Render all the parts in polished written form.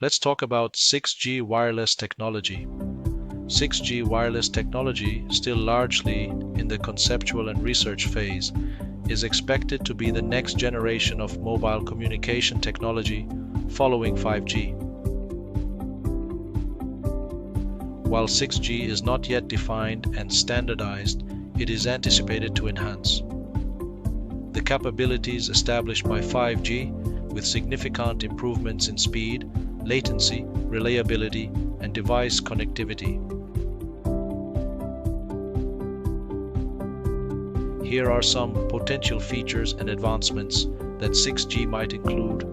Let's talk about 6G wireless technology. 6G wireless technology, still largely in the conceptual and research phase, is expected to be the next generation of mobile communication technology following 5G. While 6G is not yet defined and standardized, it is anticipated to enhance the capabilities established by 5G with significant improvements in speed, latency, reliability, and device connectivity. Here are some potential features and advancements that 6G might include.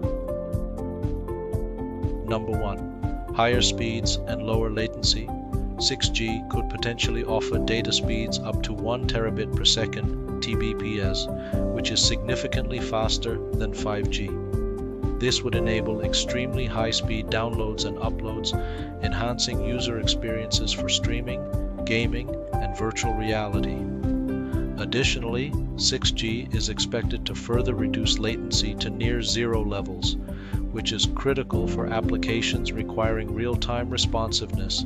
Number 1. Higher speeds and lower latency. 6G could potentially offer data speeds up to 1 terabit per second (Tbps), which is significantly faster than 5G. This would enable extremely high-speed downloads and uploads, enhancing user experiences for streaming, gaming, and virtual reality. Additionally, 6G is expected to further reduce latency to near zero levels, which is critical for applications requiring real-time responsiveness,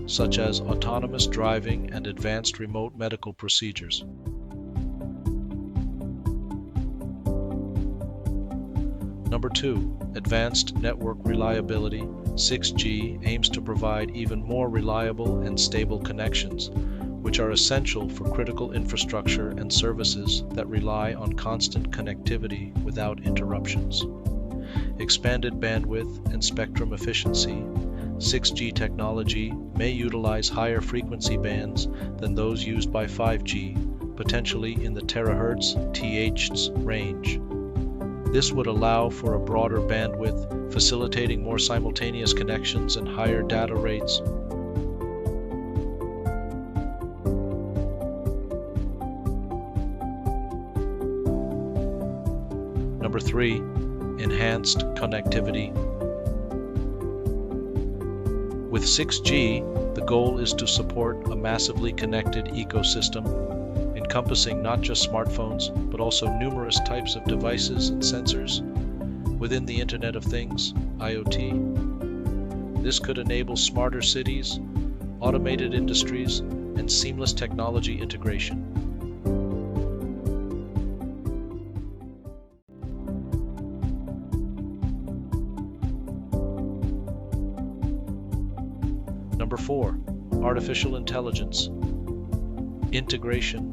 such as autonomous driving and advanced remote medical procedures. Number 2. Advanced network reliability. 6G aims to provide even more reliable and stable connections, which are essential for critical infrastructure and services that rely on constant connectivity without interruptions. Expanded bandwidth and spectrum efficiency. 6G technology may utilize higher frequency bands than those used by 5G, potentially in the terahertz (THz) range. This would allow for a broader bandwidth, facilitating more simultaneous connections and higher data rates. Number 3. Enhanced connectivity. With 6G, the goal is to support a massively connected ecosystem, encompassing not just smartphones, but also numerous types of devices and sensors within the Internet of Things, IoT. This could enable smarter cities, automated industries, and seamless technology integration. Number 4. Artificial intelligence. Integration.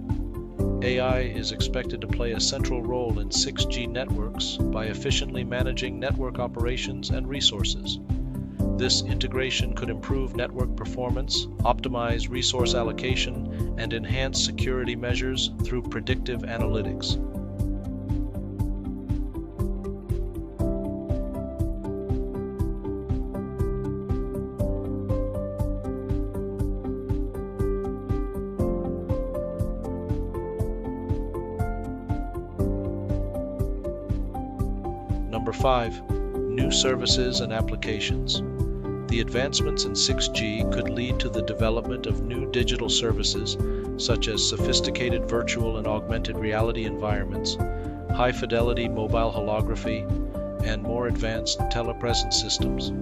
AI is expected to play a central role in 6G networks by efficiently managing network operations and resources. This integration could improve network performance, optimize resource allocation, and enhance security measures through predictive analytics. Number 5. New services and applications. The advancements in 6G could lead to the development of new digital services such as sophisticated virtual and augmented reality environments, high-fidelity mobile holography, and more advanced telepresence systems.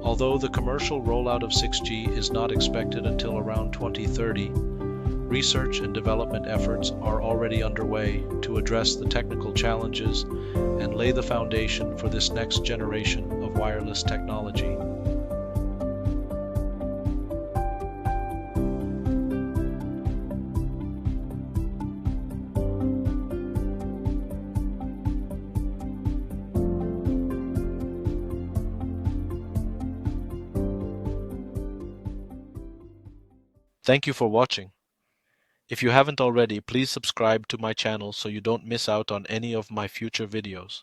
Although the commercial rollout of 6G is not expected until around 2030, research and development efforts are already underway to address the technical challenges and lay the foundation for this next generation of wireless technology. Thank you for watching. If you haven't already, please subscribe to my channel so you don't miss out on any of my future videos.